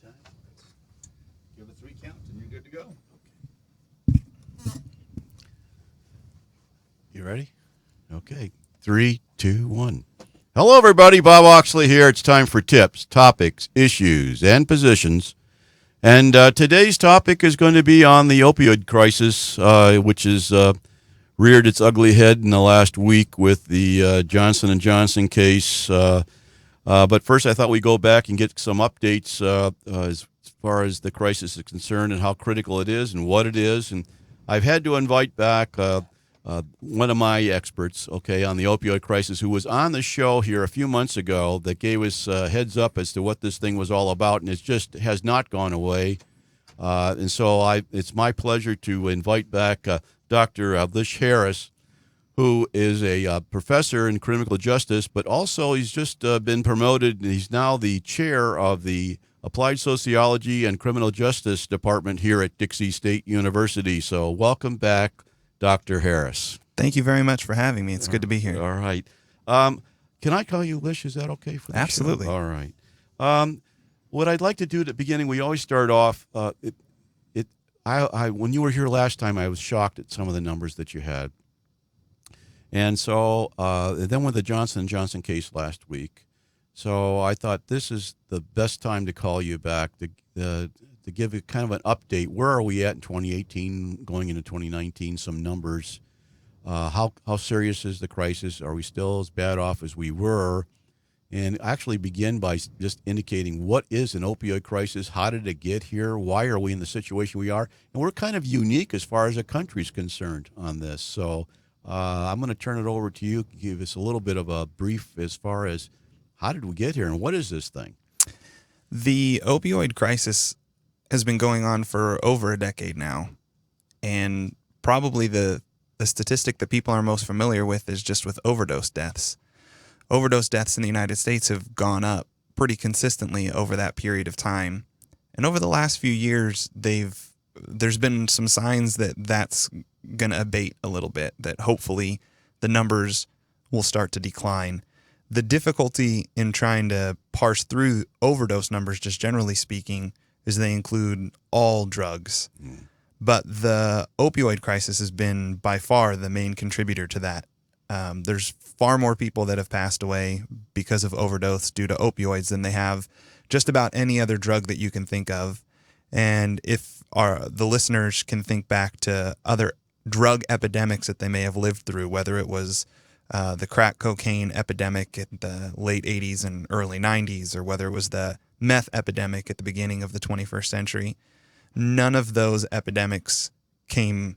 time. Give a 3 count and you're good to go. You ready? Okay. 3, 2, 1. Hello, everybody. Bob Oxley here. It's time for tips, topics, issues, and positions. And today's topic is going to be on the opioid crisis, which has reared its ugly head in the last week with the Johnson & Johnson case. But first, I thought we'd go back and get some updates as far as the crisis is concerned and how critical it is and what it is. And I've had to invite back one of my experts, okay, on the opioid crisis, who was on the show here a few months ago that gave us heads up as to what this thing was all about, and it just has not gone away. And so it's my pleasure to invite back Dr. Lish Harris, who is a professor in criminal justice, but also he's just been promoted. He's now the chair of the Applied Sociology and Criminal Justice Department here at Dixie State University. So welcome back, Dr. Harris. Thank you very much for having me. It's good to be here. All right. Can I call you Lish? Is that okay for the Absolutely. show? All right. What I'd like to do at the beginning, we always start off. When you were here last time, I was shocked at some of the numbers that you had. And so then with the Johnson & Johnson case last week, so I thought this is the best time to call you back to give you kind of an update. Where are we at in 2018, going into 2019, some numbers. How serious is the crisis? Are we still as bad off as we were? And actually begin by just indicating what is an opioid crisis, how did it get here, why are we in the situation we are? And we're kind of unique as far as the country's concerned on this. So I'm going to turn it over to you, give us a little bit of a brief as far as how did we get here and what is this thing? The opioid crisis has been going on for over a decade now. And probably the statistic that people are most familiar with is just with overdose deaths. Overdose deaths in the United States have gone up pretty consistently over that period of time. And over the last few years, there's been some signs that that's going to abate a little bit, that hopefully the numbers will start to decline. The difficulty in trying to parse through overdose numbers, just generally speaking, is they include all drugs. But the opioid crisis has been by far the main contributor to that. There's far more people that have passed away because of overdose due to opioids than they have just about any other drug that you can think of. And if the listeners can think back to other drug epidemics that they may have lived through, whether it was the crack cocaine epidemic in the late 80s and early 90s, or whether it was the meth epidemic at the beginning of the 21st century, none of those epidemics came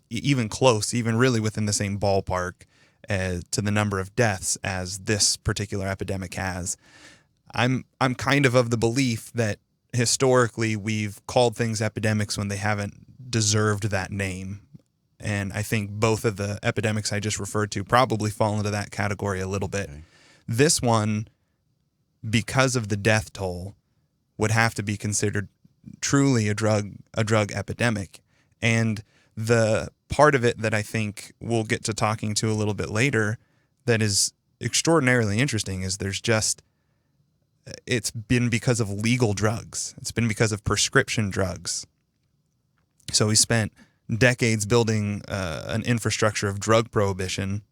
even close, even really within the same ballpark to the number of deaths as this particular epidemic has. I'm kind of the belief that historically we've called things epidemics when they haven't deserved that name. And I think both of the epidemics I just referred to probably fall into that category a little bit. Okay. This one, because of the death toll, would have to be considered truly a drug epidemic. And the part of it that I think we'll get to talking to a little bit later that is extraordinarily interesting is it's been because of legal drugs. It's been because of prescription drugs. So we spent decades building an infrastructure of drug prohibition,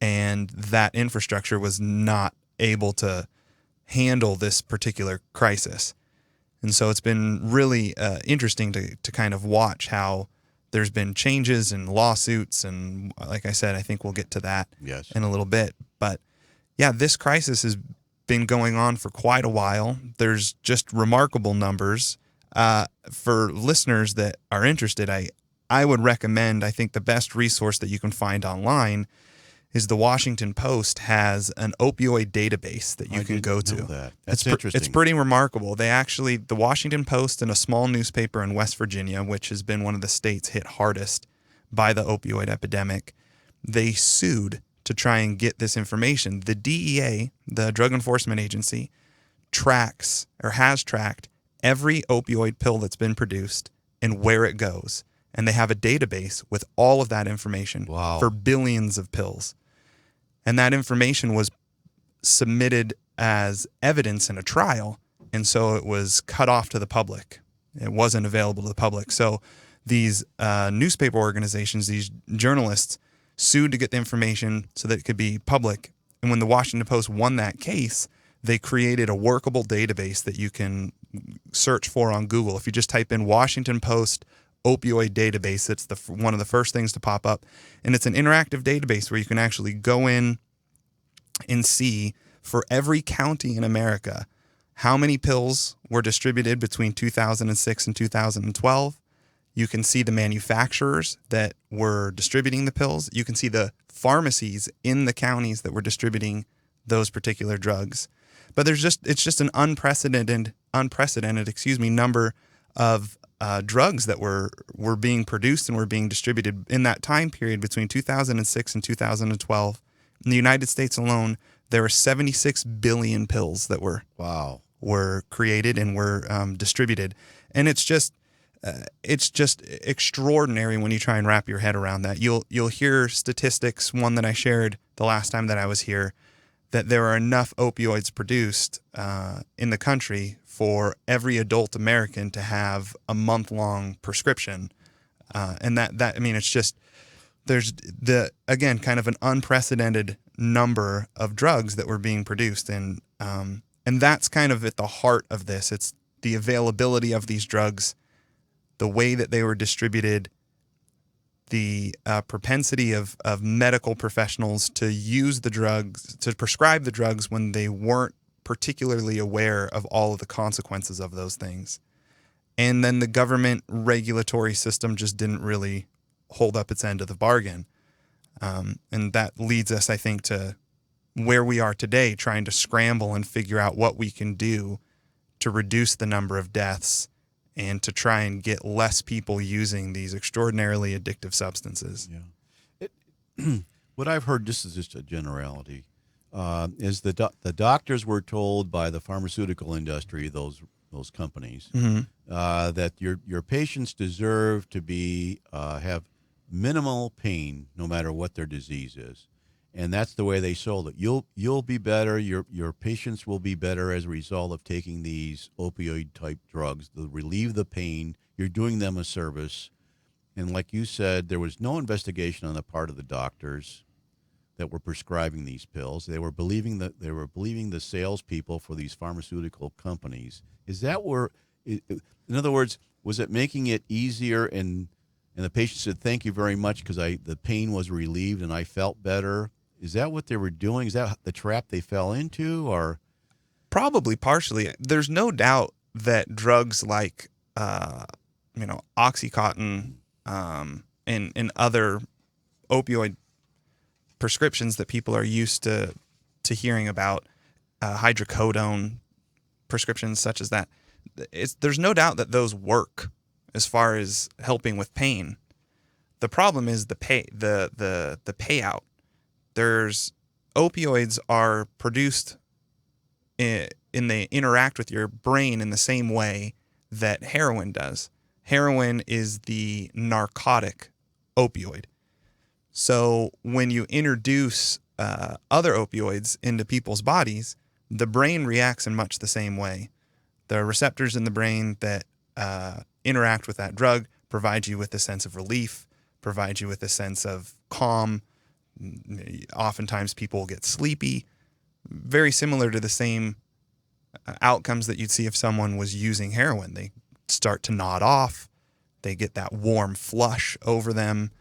and that infrastructure was not able to handle this particular crisis. And so it's been really interesting to kind of watch how there's been changes and lawsuits, and like I said, I think we'll get to that in a little bit. But yeah, this crisis has been going on for quite a while. There's just remarkable numbers. For listeners that are interested, I would recommend, I think the best resource that you can find online is the Washington Post has an opioid database that you can go to. That's interesting. It's pretty remarkable. The Washington Post and a small newspaper in West Virginia, which has been one of the states hit hardest by the opioid epidemic, they sued to try and get this information. The DEA, the Drug Enforcement Agency, has tracked every opioid pill that's been produced and where it goes. And they have a database with all of that information for billions of pills. And that information was submitted as evidence in a trial, and so it was cut off to the public. It wasn't available to the public. So these newspaper organizations, these journalists, sued to get the information so that it could be public. And when the Washington Post won that case, they created a workable database that you can search for on Google. If you just type in Washington Post opioid database, it's one of the first things to pop up. And it's an interactive database where you can actually go in and see for every county in America how many pills were distributed between 2006 and 2012. You can see the manufacturers that were distributing the pills. You can see the pharmacies in the counties that were distributing those particular drugs. But it's just an unprecedented, number of drugs that were being produced and were being distributed in that time period between 2006 and 2012. In the United States alone, there were 76 billion pills that were created and were distributed, and it's just extraordinary when you try and wrap your head around that. You'll hear statistics. One that I shared the last time that I was here, that there are enough opioids produced in the country for every adult American to have a month-long prescription, and it's just there's kind of an unprecedented number of drugs that were being produced, and that's kind of at the heart of this. It's the availability of these drugs, the way that they were distributed, the propensity of medical professionals to use the drugs, to prescribe the drugs when they weren't particularly aware of all of the consequences of those things. And then the government regulatory system just didn't really hold up its end of the bargain. And that leads us, I think, to where we are today, trying to scramble and figure out what we can do to reduce the number of deaths and to try and get less people using these extraordinarily addictive substances. Yeah. What I've heard, this is just a generality, is the doctors were told by the pharmaceutical industry, those companies, that your patients deserve to have minimal pain no matter what their disease is. And that's the way they sold it. You'll be better. Your patients will be better as a result of taking these opioid type drugs to relieve the pain. You're doing them a service. And like you said, there was no investigation on the part of the doctors that were prescribing these pills. They were believing the salespeople for these pharmaceutical companies. Is that where, in other words, was it making it easier and the patient said, "Thank you very much because the pain was relieved and I felt better"? Is that what they were doing? Is that the trap they fell into, or? Probably partially. There's no doubt that drugs like, Oxycontin and other opioid prescriptions that people are used to hearing about, hydrocodone prescriptions such as that. There's no doubt that those work as far as helping with pain. The problem is the payout. There's opioids are produced and they interact with your brain in the same way that heroin does. Heroin is the narcotic opioid. So when you introduce other opioids into people's bodies, the brain reacts in much the same way. The receptors in the brain that interact with that drug provide you with a sense of relief, provide you with a sense of calm. Oftentimes people will get sleepy, very similar to the same outcomes that you'd see if someone was using heroin. They start to nod off. They get that warm flush over them.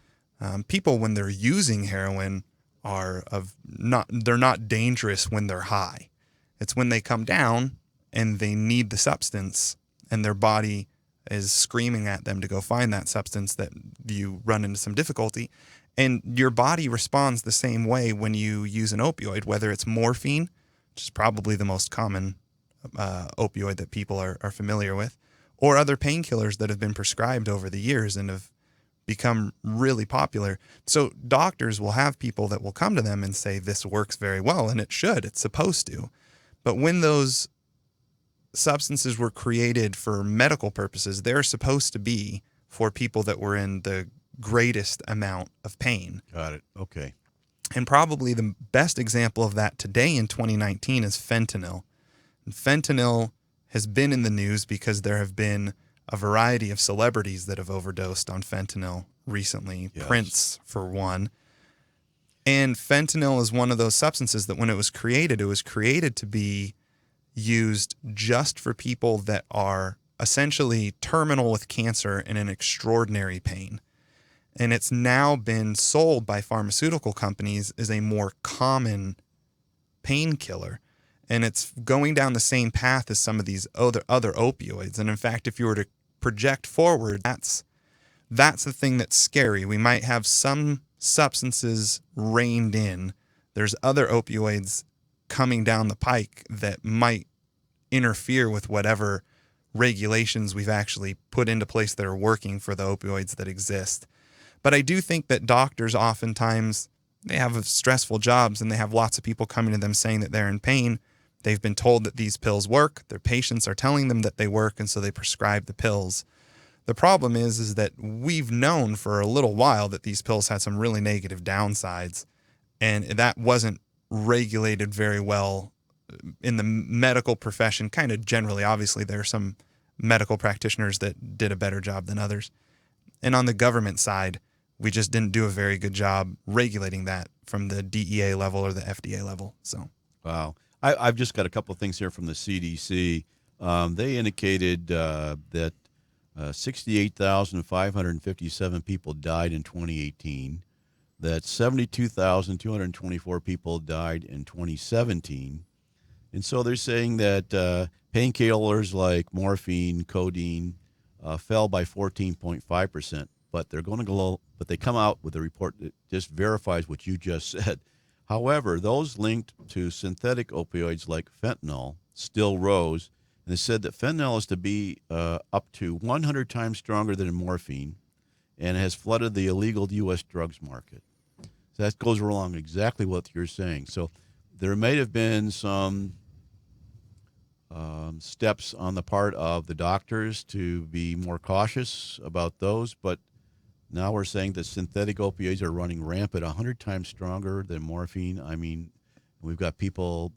People, when they're using heroin, they're not dangerous when they're high. It's when they come down and they need the substance and their body is screaming at them to go find that substance that you run into some difficulty. And your body responds the same way when you use an opioid, whether it's morphine, which is probably the most common opioid that people are familiar with, or other painkillers that have been prescribed over the years and have become really popular. So doctors will have people that will come to them and say, this works very well, and it should, it's supposed to. But when those substances were created for medical purposes, they're supposed to be for people that were in the greatest amount of pain. Got it. Okay. And probably the best example of that today in 2019 is fentanyl. And fentanyl has been in the news because there have been a variety of celebrities that have overdosed on fentanyl recently. Yes. Prince, for one. And fentanyl is one of those substances that when it was created to be used just for people that are essentially terminal with cancer and in extraordinary pain. And it's now been sold by pharmaceutical companies as a more common painkiller. And it's going down the same path as some of these other opioids. And in fact, if you were to project forward, that's the thing that's scary. We might have some substances reined in. There's other opioids coming down the pike that might interfere with whatever regulations we've actually put into place that are working for the opioids that exist. But I do think that doctors oftentimes, they have stressful jobs and they have lots of people coming to them saying that they're in pain. They've been told that these pills work. Their patients are telling them that they work, and so they prescribe the pills. The problem is that we've known for a little while that these pills had some really negative downsides, and that wasn't regulated very well in the medical profession, kind of generally. Obviously, there are some medical practitioners that did a better job than others. And on the government side, we just didn't do a very good job regulating that from the DEA level or the FDA level. So, Wow. I've just got a couple of things here from the CDC. They indicated that 68,557 people died in 2018, that 72,224 people died in 2017. And so they're saying that painkillers like morphine, codeine fell by 14.5%, but they come out with a report that just verifies what you just said. However, those linked to synthetic opioids like fentanyl still rose, and they said that fentanyl is to be up to 100 times stronger than morphine and has flooded the illegal U.S. drugs market. So that goes along exactly what you're saying. So there may have been some steps on the part of the doctors to be more cautious about those, but now we're saying that synthetic opioids are running rampant, 100 times stronger than morphine. I mean, we've got people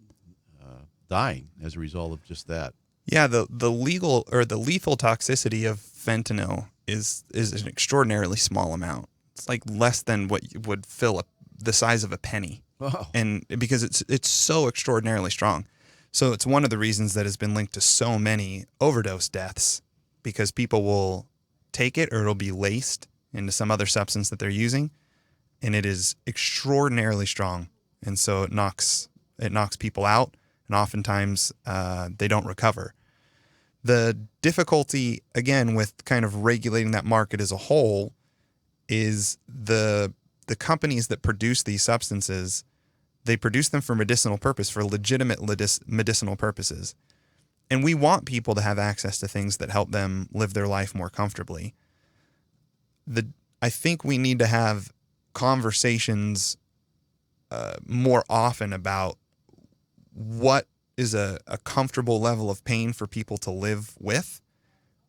dying as a result of just that. yeah, the lethal toxicity of fentanyl is an extraordinarily small amount. It's like less than what would fill the size of a penny. Oh. And because it's so extraordinarily strong. So it's one of the reasons that has been linked to so many overdose deaths, because people will take it or it'll be laced into some other substance that they're using, and it is extraordinarily strong. And so it knocks people out, and oftentimes they don't recover. The difficulty, again, with kind of regulating that market as a whole is the companies that produce these substances, they produce them for medicinal purpose, for legitimate medicinal purposes. And we want people to have access to things that help them live their life more comfortably. I think we need to have conversations more often about what is a comfortable level of pain for people to live with,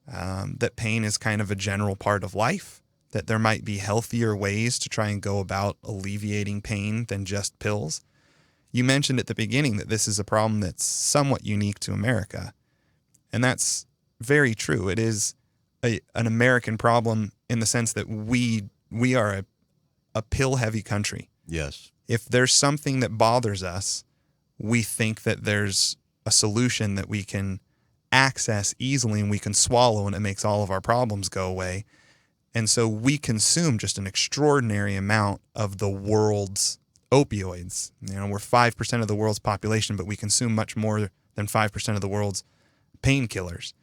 that pain is kind of a general part of life, that there might be healthier ways to try and go about alleviating pain than just pills. You mentioned at the beginning that this is a problem that's somewhat unique to America, and that's very true. It is an American problem in the sense that we are a pill-heavy country. Yes. If there's something that bothers us, we think that there's a solution that we can access easily and we can swallow, and it makes all of our problems go away. And so we consume just an extraordinary amount of the world's opioids. You know, we're 5% of the world's population, but we consume much more than 5% of the world's painkillers.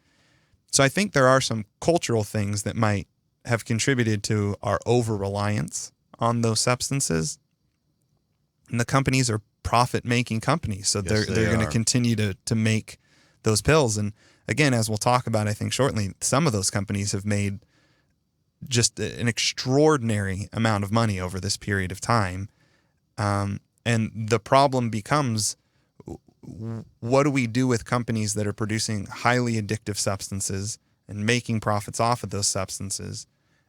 So I think there are some cultural things that might have contributed to our over-reliance on those substances. And the companies are profit-making companies, so Yes, they're going to continue to make those pills. And again, as we'll talk about, I think shortly, some of those companies have made just an extraordinary amount of money over this period of time. And the problem becomes, what do we do with companies that are producing highly addictive substances and making profits off of those substances,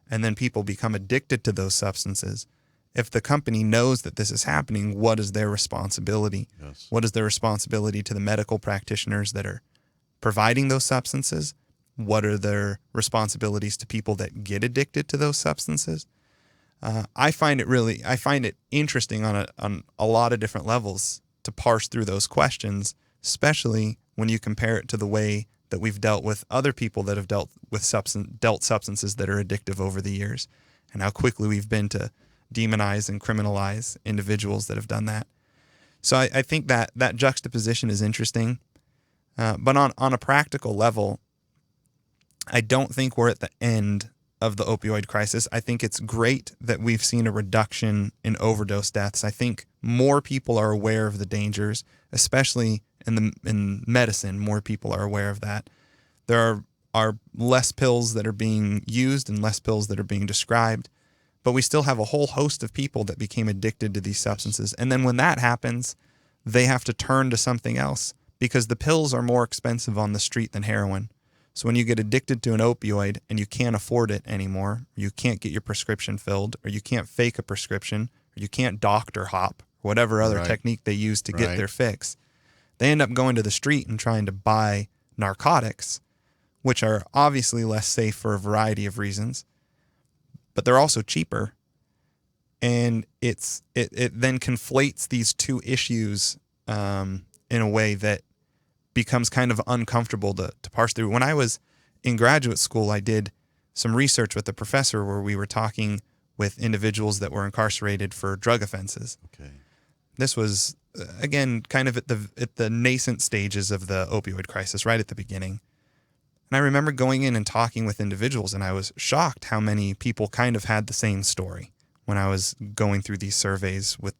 and then people become addicted to those substances? If the company knows that this is happening, what is their responsibility? Yes. What is their responsibility to the medical practitioners that are providing those substances? What are their responsibilities to people that get addicted to those substances? I find it interesting on a lot of different levels to parse through those questions, especially when you compare it to the way that we've dealt with other people that have dealt substances that are addictive over the years, and how quickly we've been to demonize and criminalize individuals that have done that. So I think that juxtaposition is interesting. But on a practical level, I don't think we're at the end of the opioid crisis. I think it's great that we've seen a reduction in overdose deaths. I think more people are aware of the dangers, especially in medicine. More people are aware of that. There are less pills that are being used and less pills that are being prescribed, but we still have a whole host of people that became addicted to these substances. And then when that happens, they have to turn to something else because the pills are more expensive on the street than heroin. So when you get addicted to an opioid and you can't afford it anymore, you can't get your prescription filled, or you can't fake a prescription, or you can't doctor hop, or whatever other technique they use to get their fix, they end up going to the street and trying to buy narcotics, which are obviously less safe for a variety of reasons, but they're also cheaper. And it then conflates these two issues in a way that becomes kind of uncomfortable to parse through. When I was in graduate school, I did some research with a professor where we were talking with individuals that were incarcerated for drug offenses. Okay. This was, again, kind of at the nascent stages of the opioid crisis, right at the beginning. And I remember going in and talking with individuals, and I was shocked how many people kind of had the same story when I was going through these surveys with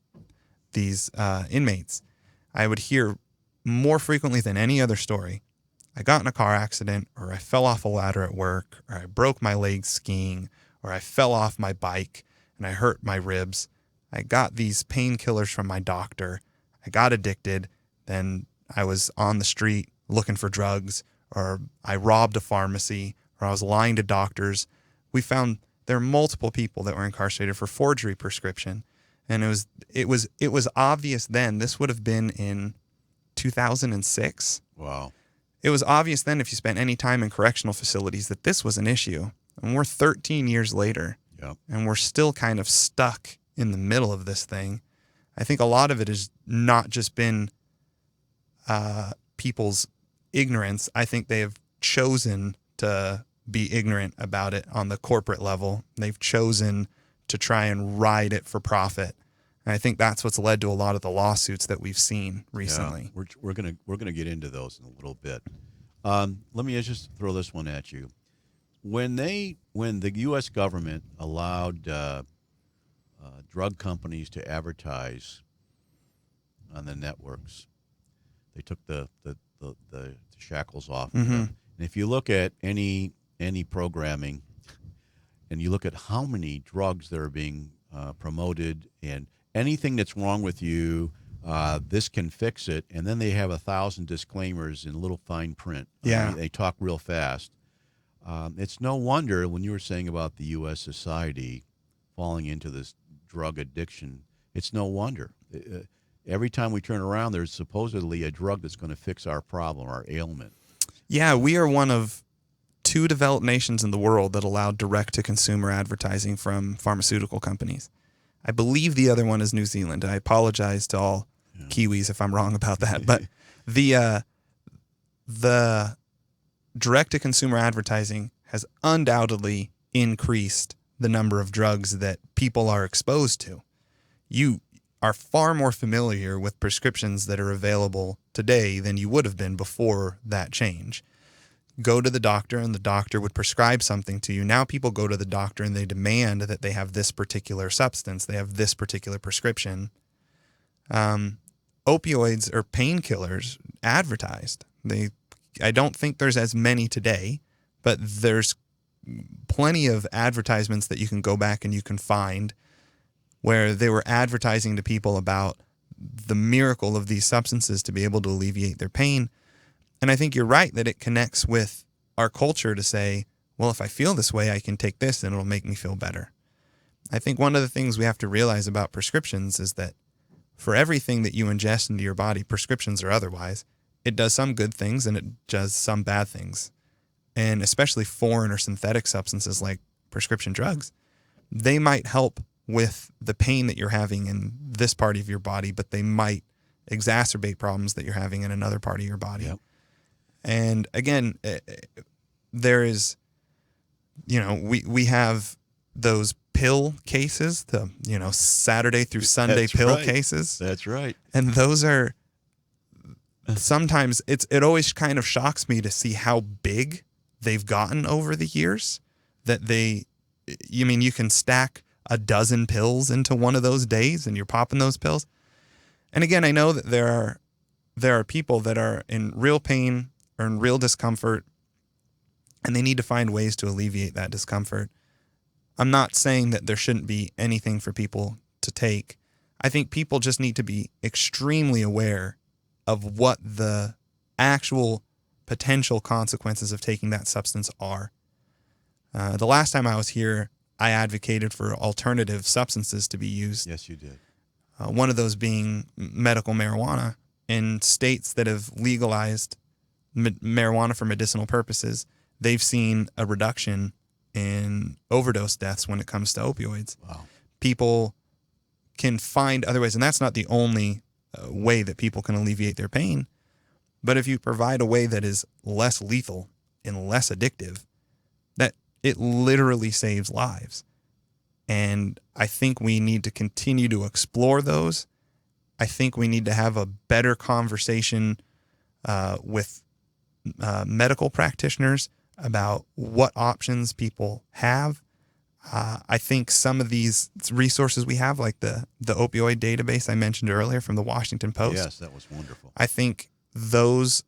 these inmates. I would hear more frequently than any other story, I got in a car accident, or I fell off a ladder at work, or I broke my leg skiing, or I fell off my bike and I hurt my ribs. I got these painkillers from my doctor. I got addicted. Then I was on the street looking for drugs, or I robbed a pharmacy, or I was lying to doctors. We found there are multiple people that were incarcerated for forgery prescription. And it was obvious then. This would have been in 2006. Wow. It was obvious then, if you spent any time in correctional facilities, that this was an issue. And we're 13 years later, and we're still kind of stuck in the middle of this thing. I think a lot of it has not just been people's ignorance. I think they have chosen to be ignorant about it on the corporate level. They've chosen to try and ride it for profit. And I think that's what's led to a lot of the lawsuits that we've seen recently. Yeah, we're gonna get into those in a little bit. Let me just throw this one at you. When the U.S. government allowed drug companies to advertise on the networks, they took the shackles off. Mm-hmm. And if you look at any programming, and you look at how many drugs that are being promoted, and anything that's wrong with you, this can fix it. And then they have 1,000 disclaimers in little fine print. Yeah. They talk real fast. It's no wonder when you were saying about the U.S. society falling into this drug addiction, it's no wonder. Every time we turn around, there's supposedly a drug that's going to fix our problem, our ailment. Yeah, we are one of 2 developed nations in the world that allow direct-to-consumer advertising from pharmaceutical companies. I believe the other one is New Zealand. I apologize to all Kiwis if I'm wrong about that. But the direct-to-consumer advertising has undoubtedly increased the number of drugs that people are exposed to. You are far more familiar with prescriptions that are available today than you would have been before that change. Go to the doctor and the doctor would prescribe something to you. Now people go to the doctor and they demand that they have this particular substance. They have this particular prescription. Opioids or painkillers advertised. I don't think there's as many today, but there's plenty of advertisements that you can go back and you can find where they were advertising to people about the miracle of these substances to be able to alleviate their pain. And I think you're right that it connects with our culture to say, well, if I feel this way, I can take this and it'll make me feel better. I think one of the things we have to realize about prescriptions is that for everything that you ingest into your body, prescriptions or otherwise, it does some good things and it does some bad things. And especially foreign or synthetic substances like prescription drugs, they might help with the pain that you're having in this part of your body, but they might exacerbate problems that you're having in another part of your body. Yep. And again, there is, we have those pill cases, the, Saturday through Sunday That's pill right. cases. That's right. And those are sometimes it always kind of shocks me to see how big they've gotten over the years, that you can stack a dozen pills into one of those days and you're popping those pills. And again, I know that there are people that are in real pain or in real discomfort, and they need to find ways to alleviate that discomfort. I'm not saying that there shouldn't be anything for people to take. I think people just need to be extremely aware of what the actual potential consequences of taking that substance are. The last time I was here, I advocated for alternative substances to be used. Yes, you did. One of those being medical marijuana. In states that have legalized marijuana for medicinal purposes, they've seen a reduction in overdose deaths when it comes to opioids. Wow. People can find other ways, and that's not the only way that people can alleviate their pain. But if you provide a way that is less lethal and less addictive, that it literally saves lives. And I think we need to continue to explore those. I think we need to have a better conversation with medical practitioners about what options people have. I think some of these resources we have, like the opioid database I mentioned earlier from the Washington Post. Yes, that was wonderful. I think those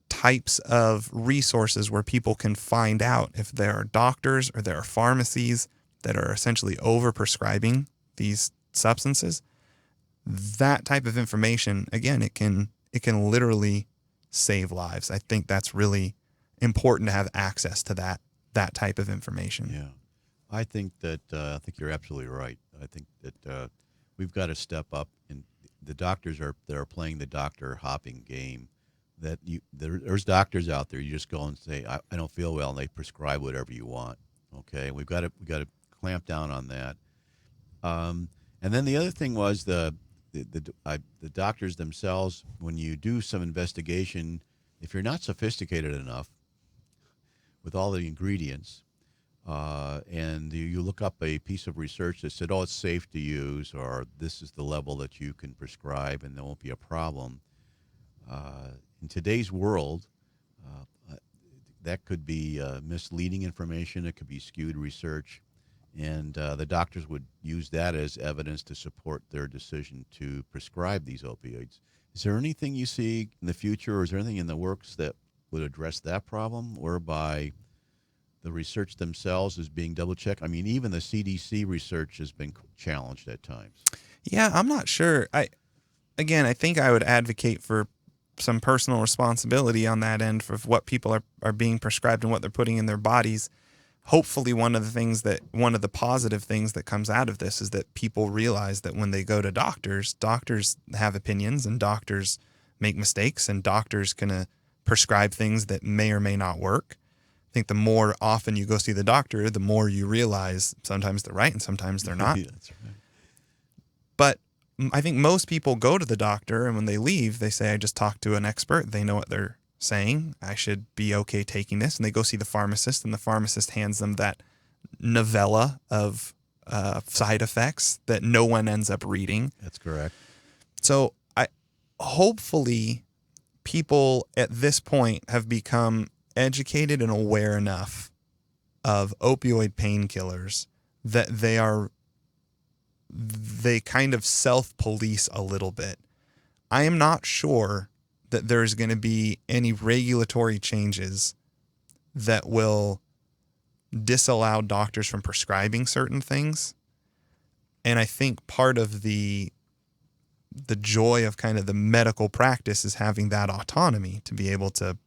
types of resources where people can find out if there are doctors or there are pharmacies that are essentially overprescribing these substances, that type of information, again, it can literally save lives. I think that's really important to have access to that type of information. Yeah. I think you're absolutely right. I think that we've got to step up, and the doctors are playing the doctor hopping game. That there's doctors out there. You just go and say, I don't feel well, and they prescribe whatever you want. Okay, we've got to clamp down on that. And then the other thing was the doctors themselves. When you do some investigation, if you're not sophisticated enough with all the ingredients, and you look up a piece of research that said, oh, it's safe to use, or this is the level that you can prescribe and there won't be a problem. In today's world, that could be misleading information. It could be skewed research. And the doctors would use that as evidence to support their decision to prescribe these opioids. Is there anything you see in the future, or is there anything in the works that would address that problem, whereby the research themselves is being double-checked? I mean, even the CDC research has been challenged at times. Yeah, I'm not sure. I think I would advocate for some personal responsibility on that end for what people are being prescribed and what they're putting in their bodies. Hopefully one of the positive things that comes out of this is that people realize that when they go to doctors have opinions, and doctors make mistakes, and doctors can prescribe things that may or may not work. I think the more often you go see the doctor, the more you realize sometimes they're right and sometimes they're not. That's right. But I think most people go to the doctor, and when they leave, they say, I just talked to an expert. They know what they're saying. I should be okay taking this. And they go see the pharmacist, and the pharmacist hands them that novella of side effects that no one ends up reading. That's correct. So hopefully people at this point have become educated and aware enough of opioid painkillers that they kind of self-police a little bit. I am not sure that there's going to be any regulatory changes that will disallow doctors from prescribing certain things. And I think part of the joy of kind of the medical practice is having that autonomy to be able to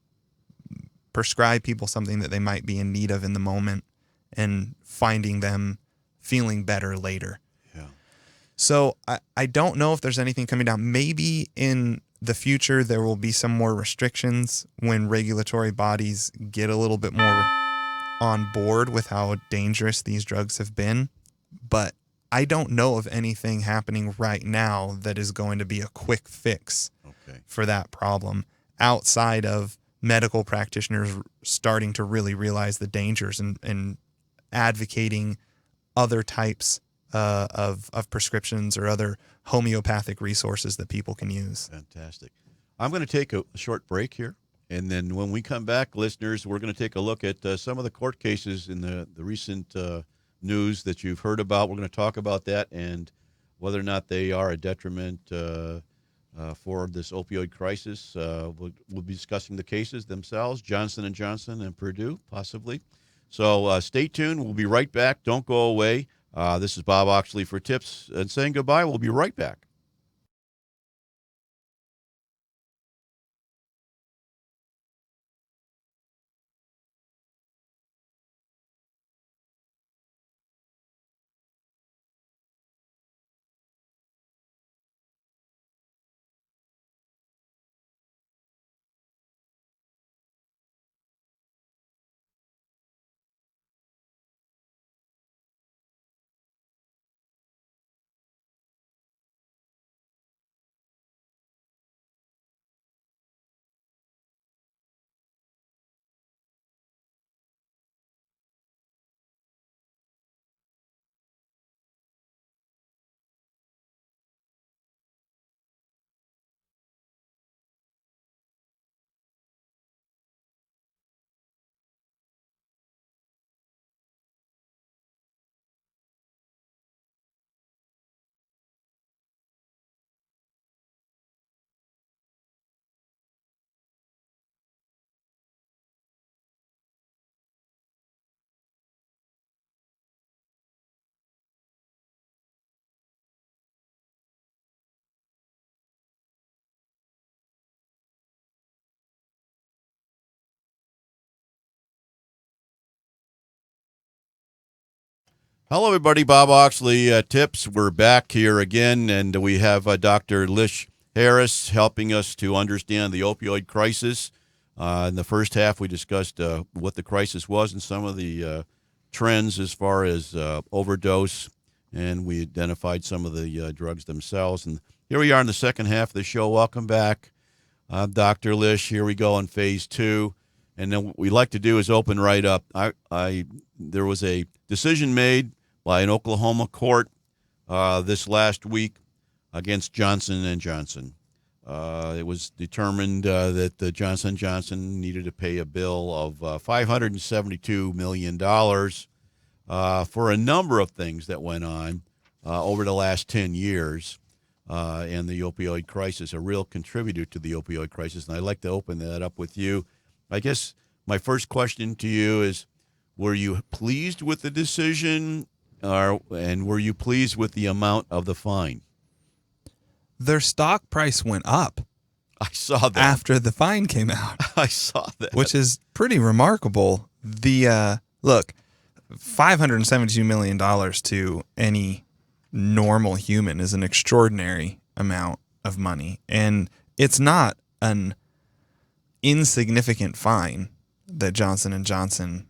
prescribe people something that they might be in need of in the moment and finding them feeling better later. Yeah. So I don't know if there's anything coming down. Maybe in the future, there will be some more restrictions when regulatory bodies get a little bit more on board with how dangerous these drugs have been. But I don't know of anything happening right now that is going to be a quick fix for that problem outside of medical practitioners starting to really realize the dangers and advocating other types of prescriptions or other homeopathic resources that people can use. Fantastic. I'm going to take a short break here. And then when we come back, listeners, we're going to take a look at some of the court cases in the recent news that you've heard about. We're going to talk about that and whether or not they are a detriment for this opioid crisis. We'll be discussing the cases themselves, Johnson & Johnson and Purdue, possibly. So stay tuned. We'll be right back. Don't go away. This is Bob Oxley for Tips and saying goodbye. We'll be right back. Hello, everybody. Bob Oxley, Tips. We're back here again, and we have Dr. Lish Harris helping us to understand the opioid crisis. In the first half, we discussed what the crisis was and some of the trends as far as overdose, and we identified some of the drugs themselves. And here we are in the second half of the show. Welcome back, Dr. Lish. Here we go on phase two. And then what we like to do is open right up. There was a decision made by an Oklahoma court this last week against Johnson & Johnson. It was determined that Johnson & Johnson needed to pay a bill of $572 million for a number of things that went on over the last 10 years and the opioid crisis, a real contributor to the opioid crisis. And I'd like to open that up with you. I guess my first question to you is, were you pleased with the decision, and were you pleased with the amount of the fine? Their stock price went up. I saw that after the fine came out. I saw that, which is pretty remarkable. The look, $572 million to any normal human is an extraordinary amount of money, and it's not an insignificant fine that Johnson & Johnson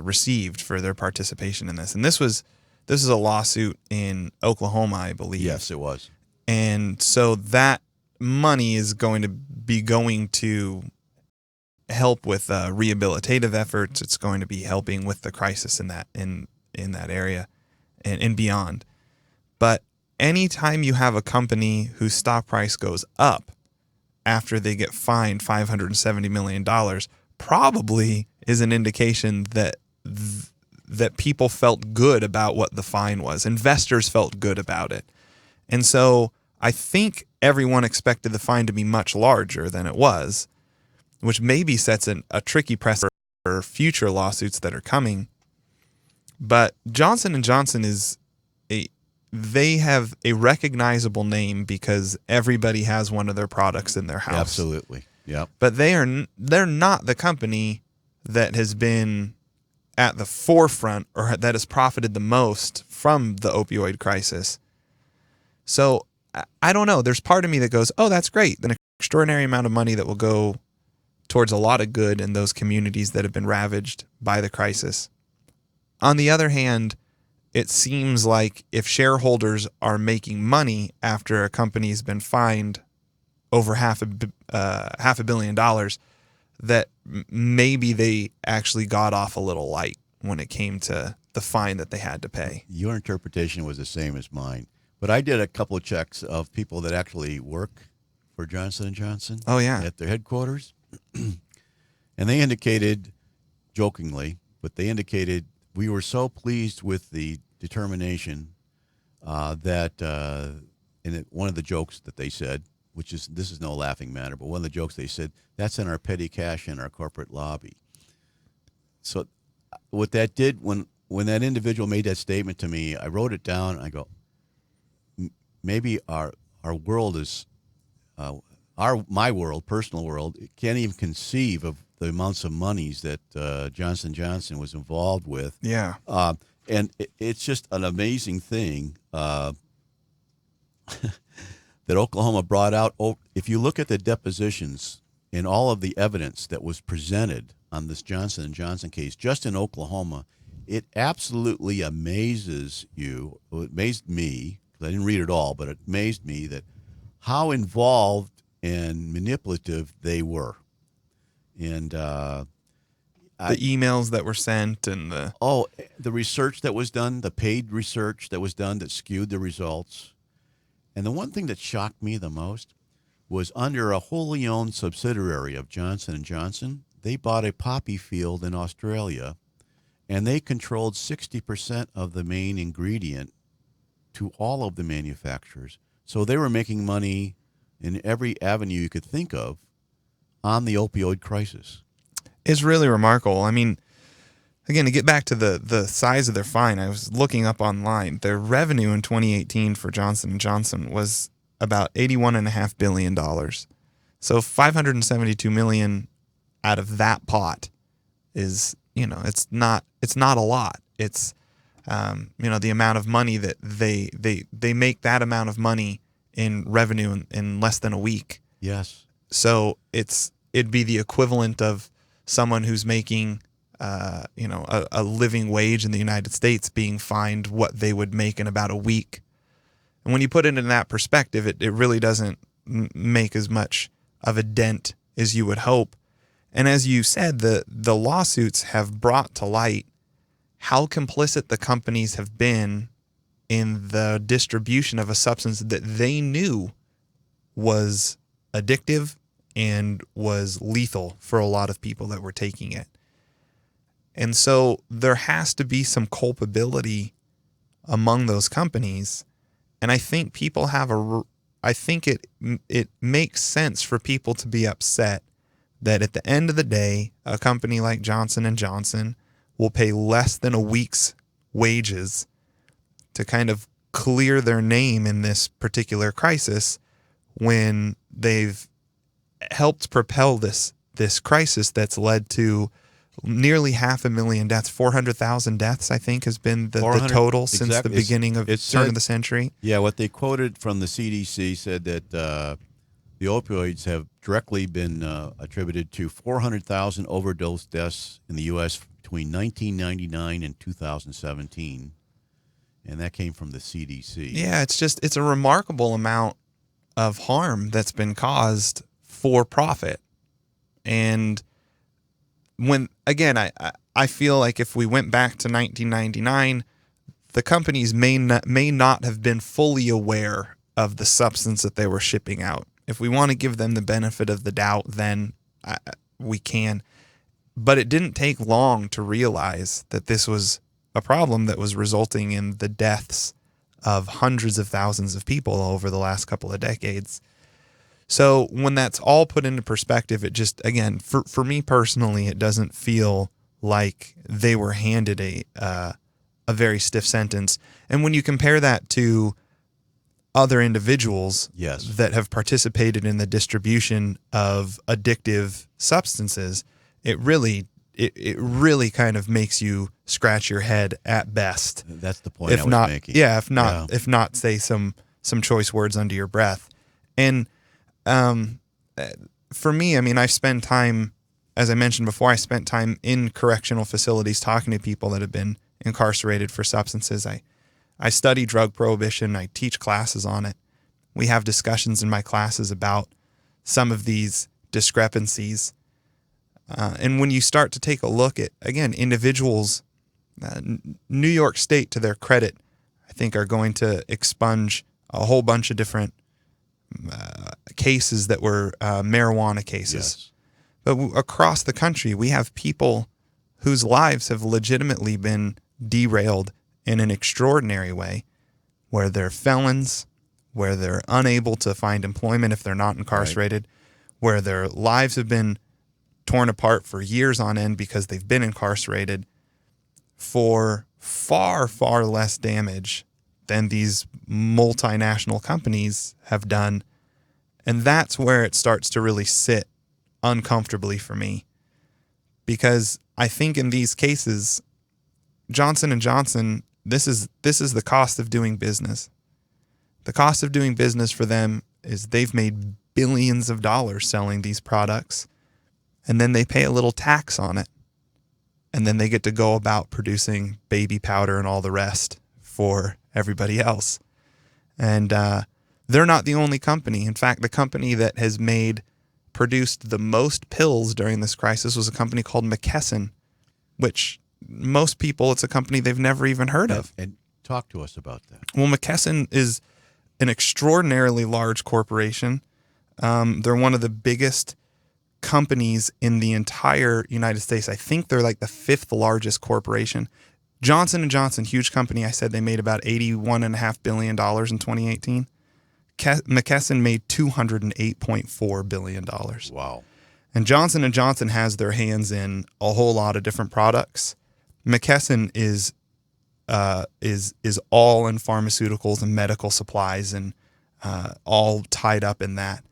received for their participation in this. And this is a lawsuit in Oklahoma, I believe. Yes, it was. And so that money is going to help with rehabilitative efforts. It's going to be helping with the crisis in that area and beyond. But anytime you have a company whose stock price goes up after they get fined $570 million, probably is an indication that people felt good about what the fine was. Investors felt good about it. And so I think everyone expected the fine to be much larger than it was, which maybe sets a tricky precedent for future lawsuits that are coming. But Johnson & Johnson they have a recognizable name because everybody has one of their products in their house. Absolutely. Yeah. But they're not the company that has been at the forefront or that has profited the most from the opioid crisis. So I don't know. There's part of me that goes, oh, that's great. Then extraordinary amount of money that will go towards a lot of good in those communities that have been ravaged by the crisis. On the other hand, it seems like if shareholders are making money after a company's been fined over $500 million, that maybe they actually got off a little light when it came to the fine that they had to pay. Your interpretation was the same as mine, but I did a couple of checks of people that actually work for Johnson & Johnson. Oh, yeah. At their headquarters. And they indicated, jokingly, but they indicated, we were so pleased with the determination that, and one of the jokes that they said, this is no laughing matter, but one of the jokes they said, that's in our petty cash in our corporate lobby. So what that did, when that individual made that statement to me, I wrote it down. I go, maybe our world is, my world, personal world, can't even conceive of the amounts of monies that Johnson & Johnson was involved with. Yeah. And it's just an amazing thing that Oklahoma brought out. If you look at the depositions and all of the evidence that was presented on this Johnson & Johnson case, just in Oklahoma, it absolutely amazes you. Well, it amazed me, because I didn't read it all, but it amazed me that how involved and manipulative they were. And the emails that were sent and the research that was done, the paid research that was done that skewed the results. And the one thing that shocked me the most was under a wholly owned subsidiary of Johnson & Johnson, they bought a poppy field in Australia, and they controlled 60% of the main ingredient to all of the manufacturers. So they were making money in every avenue you could think of on the opioid crisis. It's really remarkable. I mean, again, to get back to the size of their fine, I was looking up online. Their revenue in 2018 for Johnson & Johnson was about $81.5 billion. So $572 million out of that pot is, it's not a lot. It's, the amount of money that they make that amount of money in revenue in less than a week. Yes. So it'd be the equivalent of someone who's making, a living wage in the United States being fined what they would make in about a week. And when you put it in that perspective, it really doesn't make as much of a dent as you would hope. And as you said, the lawsuits have brought to light how complicit the companies have been in the distribution of a substance that they knew was addictive and was lethal for a lot of people that were taking it. And so there has to be some culpability among those companies. And I think people I think it makes sense for people to be upset that at the end of the day, a company like Johnson & Johnson will pay less than a week's wages to kind of clear their name in this particular crisis when they've helped propel this crisis that's led to nearly 500,000 deaths. 400,000 deaths, I think, has been the total since the beginning of turn of the century. Yeah, what they quoted from the CDC said that the opioids have directly been attributed to 400,000 overdose deaths in the U.S. between 1999 and 2017. And that came from the CDC. Yeah, it's a remarkable amount of harm that's been caused for profit. And when, again, I feel like if we went back to 1999, the companies may not have been fully aware of the substance that they were shipping out. If we want to give them the benefit of the doubt, then we can. But it didn't take long to realize that this was a problem that was resulting in the deaths of hundreds of thousands of people over the last couple of decades. So when that's all put into perspective, it just, again, for me personally, it doesn't feel like they were handed a very stiff sentence. And when you compare that to other individuals that have participated in the distribution of addictive substances, it really kind of makes you scratch your head at best. That's the point I was making. Yeah, if not say some choice words under your breath. And for me, I mean, I spend time, as I mentioned before, I spent time in correctional facilities talking to people that have been incarcerated for substances. I study drug prohibition. I teach classes on it. We have discussions in my classes about some of these discrepancies. And when you start to take a look at, again, individuals, New York State, to their credit, I think are going to expunge a whole bunch of different cases that were marijuana cases. Yes. But across the country, we have people whose lives have legitimately been derailed in an extraordinary way, where they're felons, where they're unable to find employment if they're not incarcerated, where their lives have been torn apart for years on end because they've been incarcerated for far, far less damage than these multinational companies have done. And that's where it starts to really sit uncomfortably for me, because I think in these cases, Johnson & Johnson, this is the cost of doing business. The cost of doing business for them is they've made billions of dollars selling these products, and then they pay a little tax on it. And then they get to go about producing baby powder and all the rest for everybody else. And they're not the only company. In fact, the company that has produced the most pills during this crisis was a company called McKesson, which most people, it's a company they've never even heard of. And talk to us about that. Well, McKesson is an extraordinarily large corporation. They're one of the biggest companies in the entire United States. I think they're like the 5th largest corporation. Johnson & Johnson, huge company. I said they made about $81.5 billion in 2018. McKesson made $208.4 billion. Wow. And Johnson & Johnson has their hands in a whole lot of different products. McKesson is all in pharmaceuticals and medical supplies and all tied up in that.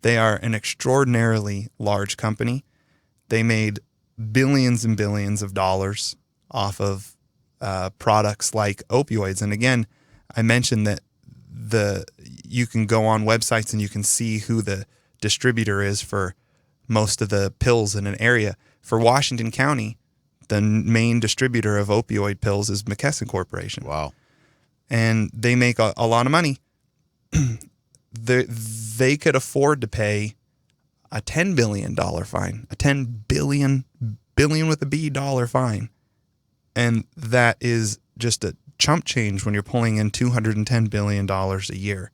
They are an extraordinarily large company. They made billions and billions of dollars off of products like opioids. And again, I mentioned that you can go on websites and you can see who the distributor is for most of the pills in an area. For Washington County, the main distributor of opioid pills is McKesson Corporation. Wow. And they make a lot of money. They could afford to pay a $10 billion fine, a $10 billion with a B dollar fine. And that is just a chump change when you're pulling in $210 billion a year.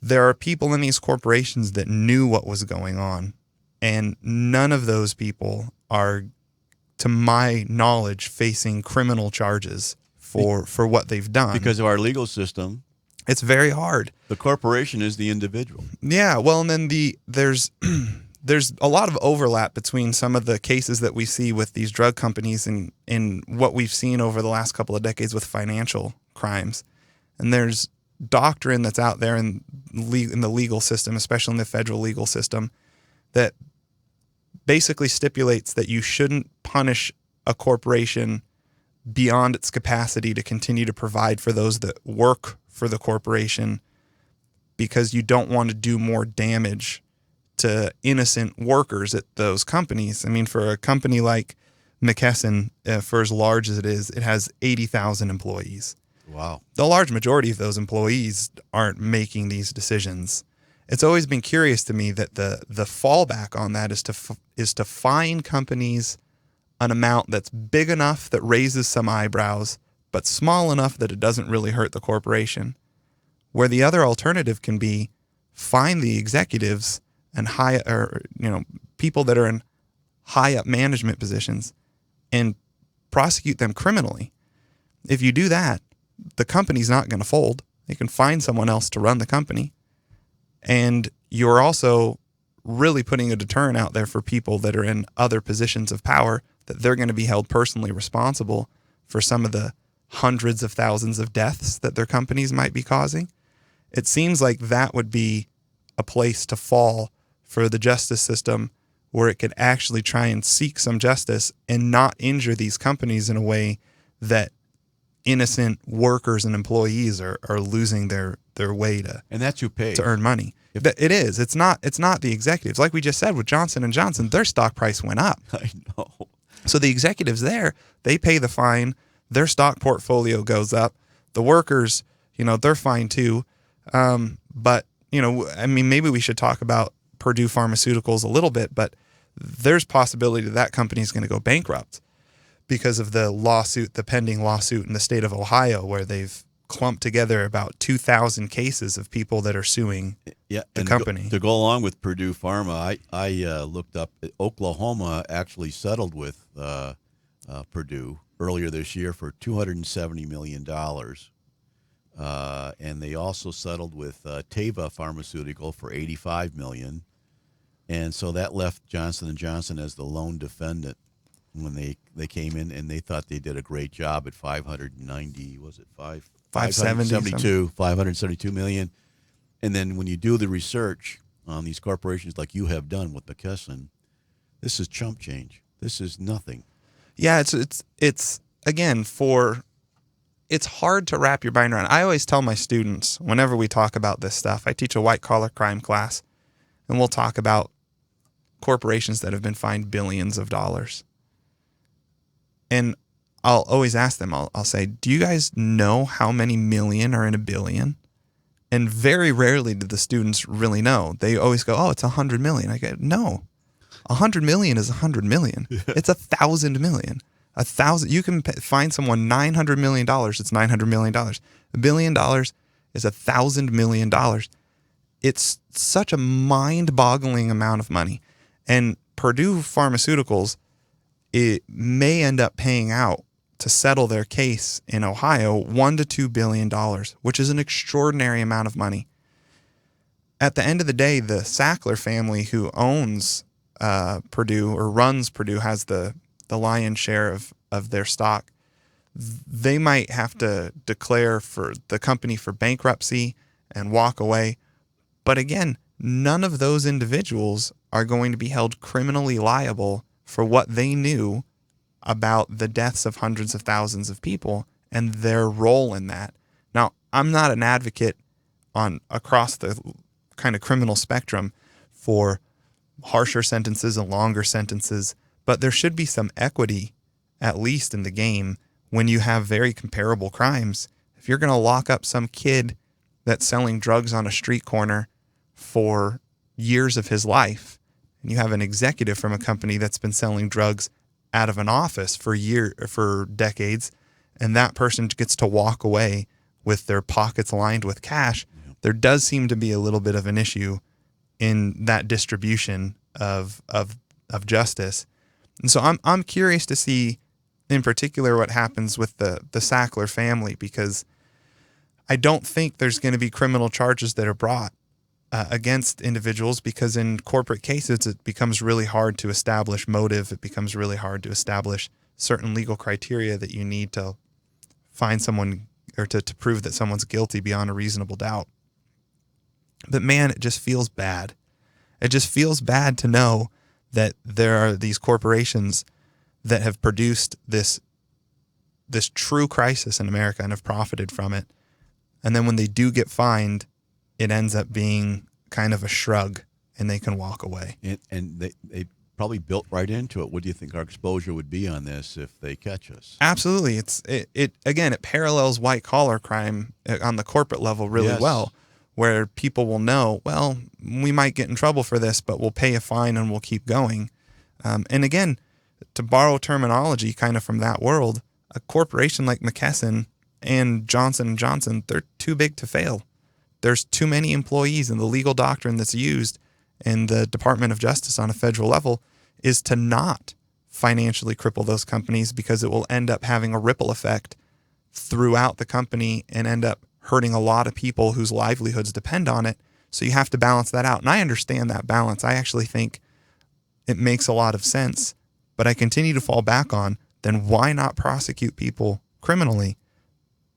There are people in these corporations that knew what was going on, and none of those people are, to my knowledge, facing criminal charges for what they've done. Because of our legal system, it's very hard. the corporation is the individual. Yeah, well, and then there's a lot of overlap between some of the cases that we see with these drug companies and in what we've seen over the last couple of decades with financial crimes. And there's doctrine that's out there in the legal system, especially in the federal legal system, that basically stipulates that you shouldn't punish a corporation beyond its capacity to continue to provide for those that work for the corporation, because you don't want to do more damage to innocent workers at those companies. I mean, for a company like McKesson, for as large as it is, it has 80,000 employees. Wow. The large majority of those employees aren't making these decisions. It's always been curious to me that the fallback on that is to fine companies an amount that's big enough that raises some eyebrows, but small enough that it doesn't really hurt the corporation. Where the other alternative can be fine the executives and people that are in high up management positions and prosecute them criminally. If you do that, the company's not going to fold. They can find someone else to run the company. And you're also really putting a deterrent out there for people that are in other positions of power, that they're going to be held personally responsible for some of the hundreds of thousands of deaths that their companies might be causing. It seems like that would be a place to fall for the justice system, where it could actually try and seek some justice and not injure these companies in a way that innocent workers and employees are losing their way And that's who pays. to earn money. It is. It's not the executives. Like we just said with Johnson & Johnson, their stock price went up. I know. So the executives there, they pay the fine. Their stock portfolio goes up. The workers, they're fine too. But, maybe we should talk about Purdue Pharmaceuticals a little bit, but there's possibility that company is going to go bankrupt because of the pending lawsuit in the state of Ohio, where they've clumped together about 2,000 cases of people that are suing the company. To go along with Purdue Pharma, I looked up, Oklahoma actually settled with Purdue earlier this year for $270 million. And they also settled with Teva Pharmaceutical for $85 million. And so that left Johnson & Johnson as the lone defendant when they came in, and they thought they did a great job at 590, was it 572 million. And then when you do the research on these corporations like you have done with McKesson, this is chump change. This is nothing. Yeah, it's again, it's hard to wrap your mind around. I always tell my students whenever we talk about this stuff, I teach a white collar crime class, and we'll talk about corporations that have been fined billions of dollars. And I'll always ask them, I'll say, do you guys know how many million are in a billion? And very rarely do the students really know. They always go, oh, it's 100 million. I go, no, 100 million is 100 million. It's 1,000 million. 1,000. You can find someone $900 million. It's $900 million. $1 billion is $1,000 million. It's such a mind-boggling amount of money. And Purdue Pharmaceuticals, it may end up paying out to settle their case in Ohio $1 to $2 billion, which is an extraordinary amount of money. At the end of the day, the Sackler family, who owns Purdue or runs Purdue, has the lion's share of their stock. They might have to declare for the company for bankruptcy and walk away. But again, none of those individuals are going to be held criminally liable for what they knew about the deaths of hundreds of thousands of people and their role in that. Now, I'm not an advocate across the kind of criminal spectrum for harsher sentences and longer sentences, but there should be some equity, at least in the game, when you have very comparable crimes. If you're going to lock up some kid that's selling drugs on a street corner for years of his life, and you have an executive from a company that's been selling drugs out of an office for decades, and that person gets to walk away with their pockets lined with cash, there does seem to be a little bit of an issue in that distribution of justice. And so I'm curious to see in particular what happens with the Sackler family, because I don't think there's going to be criminal charges that are brought against individuals, because in corporate cases, it becomes really hard to establish motive. It becomes really hard to establish certain legal criteria that you need to find someone or to prove that someone's guilty beyond a reasonable doubt. But man, it just feels bad. It just feels bad to know that there are these corporations that have produced this true crisis in America and have profited from it. And then when they do get fined, it ends up being kind of a shrug and they can walk away. And they probably built right into it. What do you think our exposure would be on this if they catch us? Absolutely. It parallels white collar crime on the corporate level really well, where people will know, well, we might get in trouble for this, but we'll pay a fine and we'll keep going. And again, to borrow terminology kind of from that world, a corporation like McKesson and Johnson & Johnson, they're too big to fail. There's too many employees, and the legal doctrine that's used in the Department of Justice on a federal level is to not financially cripple those companies, because it will end up having a ripple effect throughout the company and end up hurting a lot of people whose livelihoods depend on it. So you have to balance that out. And I understand that balance. I actually think it makes a lot of sense, but I continue to fall back on, then why not prosecute people criminally?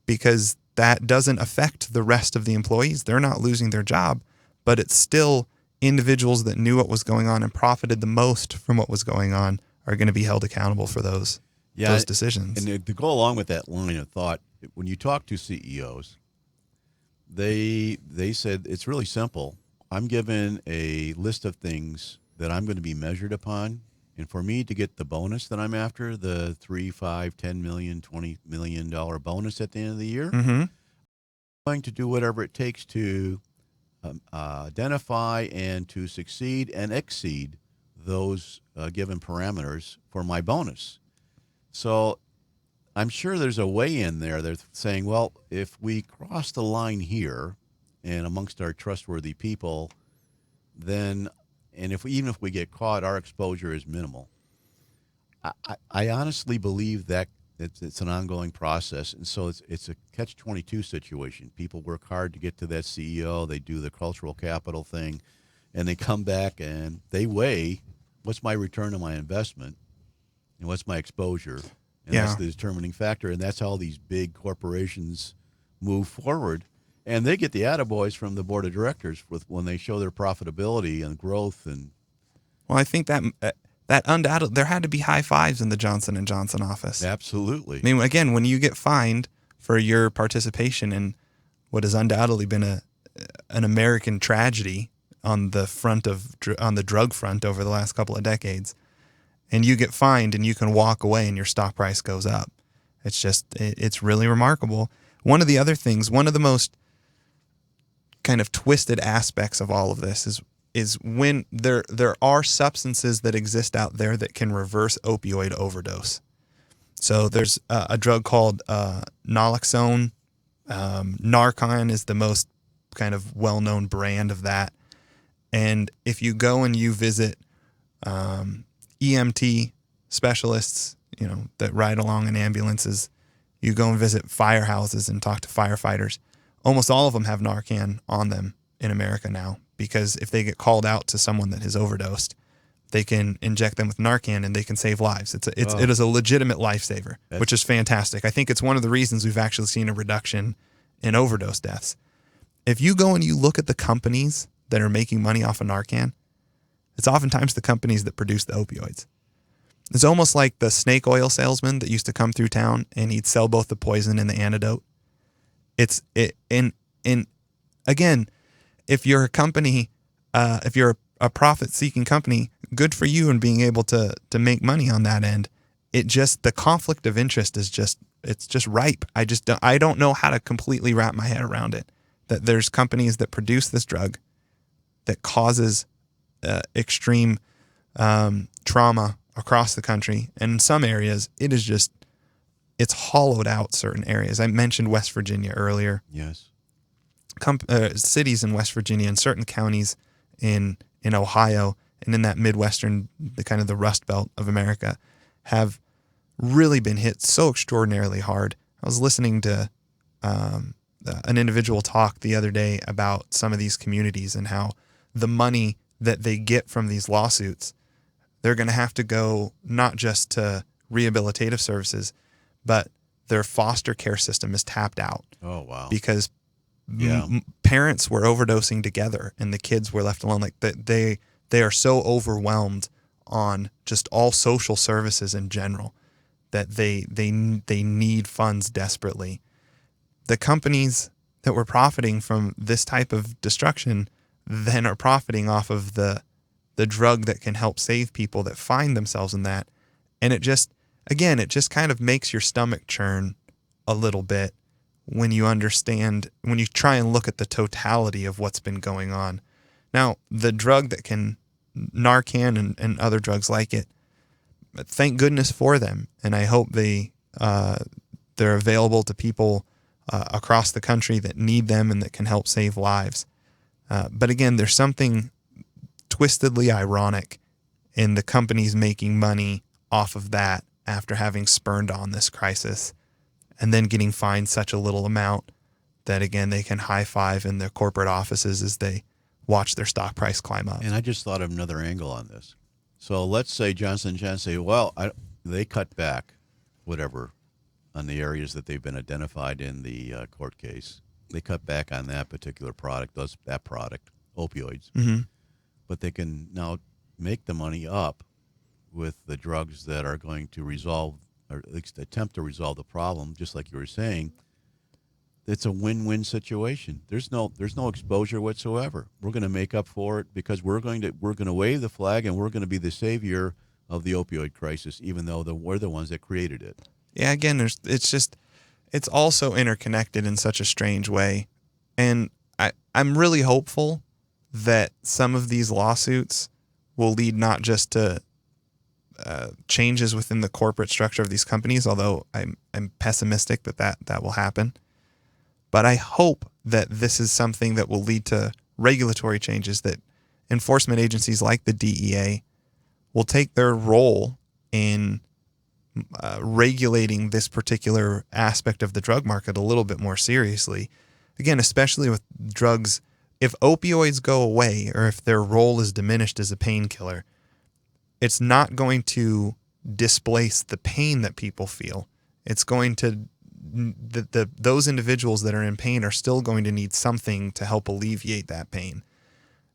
Because that doesn't affect the rest of the employees. They're not losing their job, but it's still individuals that knew what was going on and profited the most from what was going on are going to be held accountable for those decisions. And to go along with that line of thought, when you talk to CEOs, they said it's really simple. I'm given a list of things that I'm going to be measured upon, and for me to get the bonus that I'm after, the 3, 5, 10 million, $20 million bonus at the end of the year, Mm-hmm. I'm going to do whatever it takes to identify and to succeed and exceed those given parameters for my bonus. So I'm sure there's a way in there. They're saying, well, if we cross the line here and amongst our trustworthy people, then, and even if we get caught, our exposure is minimal. I honestly believe that it's an ongoing process, and so it's a catch-22 situation. People work hard to get to that CEO. They do the cultural capital thing, and they come back and they weigh what's my return on my investment and what's my exposure, and that's Yeah. the determining factor. And that's how these big corporations move forward, and they get the attaboys from the board of directors when they show their profitability and growth. And Well, I think that undoubtedly there had to be high fives in the Johnson and Johnson office. absolutely, I mean, again, when you get fined for your participation in what has undoubtedly been an American tragedy on the drug front over the last couple of decades, and you get fined and you can walk away and your stock price goes up, it's really remarkable. One of the most kind of twisted aspects of all of this is when there are substances that exist out there that can reverse opioid overdose. So there's a drug called naloxone. Narcan is the most kind of well-known brand of that. And if you go and you visit EMT specialists, that ride along in ambulances, you go and visit firehouses and talk to firefighters, almost all of them have Narcan on them in America now, because if they get called out to someone that has overdosed, they can inject them with Narcan and they can save lives. It is a legitimate lifesaver, which is fantastic. I think it's one of the reasons we've actually seen a reduction in overdose deaths. If you go and you look at the companies that are making money off of Narcan, it's oftentimes the companies that produce the opioids. It's almost like the snake oil salesman that used to come through town and he'd sell both the poison and the antidote. Again, if you're a company, if you're a profit-seeking company, good for you in being able to make money on that end. The conflict of interest is just ripe. I don't know how to completely wrap my head around it. That there's companies that produce this drug that causes extreme trauma across the country, and in some areas it's hollowed out certain areas. I mentioned West Virginia earlier. yes. Cities in West Virginia and certain counties in Ohio and in that Midwestern, the Rust Belt of America, have really been hit so extraordinarily hard. I was listening to an individual talk the other day about some of these communities and how the money that they get from these lawsuits, they're going to have to go not just to rehabilitative services, but their foster care system is tapped out. Oh, wow. Because Yeah. parents were overdosing together and the kids were left alone. Like they are so overwhelmed on just all social services in general that they need funds desperately. The companies that were profiting from this type of destruction then are profiting off of the drug that can help save people that find themselves in that. And it just kind of makes your stomach churn a little bit when you try and look at the totality of what's been going on. Now, the drug Narcan and other drugs like it, thank goodness for them. And I hope they're available to people across the country that need them and that can help save lives. But again, there's something twistedly ironic in the companies making money off of that after having spurned on this crisis and then getting fined such a little amount that, again, they can high five in their corporate offices as they watch their stock price climb up. And I just thought of another angle on this. So let's say Johnson & Johnson say, well, they cut back whatever on the areas that they've been identified in the court case. They cut back on that particular product, opioids. Mm-hmm. But they can now make the money up with the drugs that are going to resolve, or at least attempt to resolve the problem, just like you were saying. it's a win-win situation. There's no exposure whatsoever. We're going to make up for it because we're going to wave the flag and we're going to be the savior of the opioid crisis, even though we're the ones that created it. Yeah, again, it's also interconnected in such a strange way. And I'm really hopeful that some of these lawsuits will lead not just to changes within the corporate structure of these companies, although I'm pessimistic that will happen. But I hope that this is something that will lead to regulatory changes, that enforcement agencies like the DEA will take their role in regulating this particular aspect of the drug market a little bit more seriously. Again, especially with drugs, if opioids go away or if their role is diminished as a painkiller, it's not going to displace the pain that people feel. It's going to those individuals that are in pain are still going to need something to help alleviate that pain.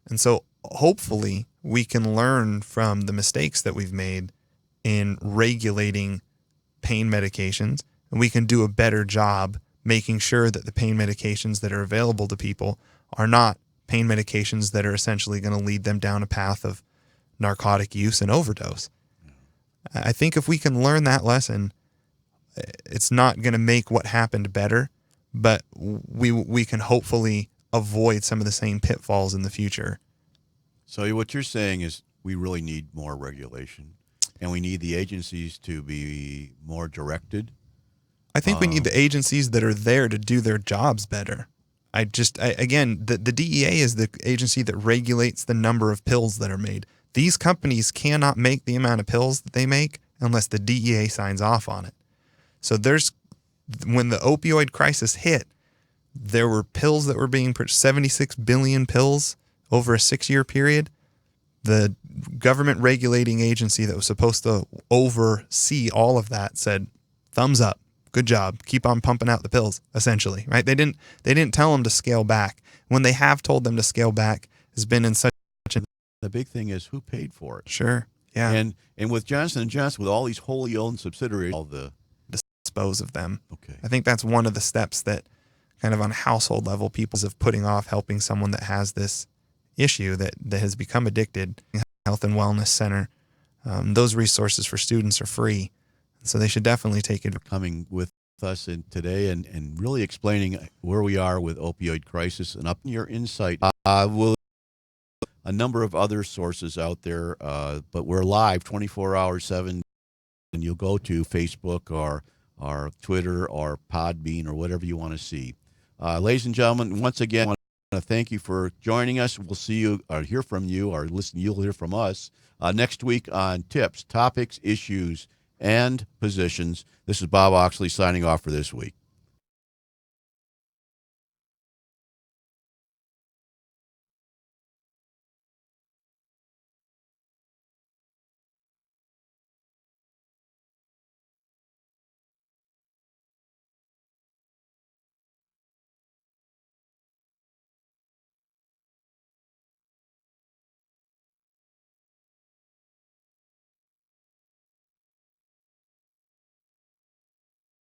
And so hopefully we can learn from the mistakes that we've made in regulating pain medications, and we can do a better job making sure that the pain medications that are available to people are not pain medications that are essentially going to lead them down a path of narcotic use and overdose. I think if we can learn that lesson, it's not going to make what happened better, but we can hopefully avoid some of the same pitfalls in the future. So what you're saying is we really need more regulation, and we need the agencies to be more directed. I think we need the agencies that are there to do their jobs better. Again, the DEA is the agency that regulates the number of pills that are made. These companies cannot make the amount of pills that they make unless the DEA signs off on it. So when the opioid crisis hit, there were pills that were being purchased, 76 billion pills over a 6-year period. The government regulating agency that was supposed to oversee all of that said, thumbs up, good job, keep on pumping out the pills, essentially, right? They didn't tell them to scale back. When they have told them to scale back, has been in such a... The big thing is who paid for it. Sure, yeah. And with Johnson & Johnson, with all these wholly owned subsidiaries, all the... dispose of them. Okay. I think that's one of the steps that kind of on a household level, people of putting off helping someone that has this issue that has become addicted. Health and Wellness Center, those resources for students are free. So they should definitely take it. Coming with us in today and really explaining where we are with opioid crisis and up your insight. We'll a number of other sources out there, but we're live 24 hours, 7, and you'll go to Facebook or Twitter or Podbean or whatever you want to see. Ladies and gentlemen, once again, I want to thank you for joining us. We'll see you or hear from you or listen. You'll hear from us next week on Tips, Topics, Issues, and Positions. This is Bob Oxley signing off for this week.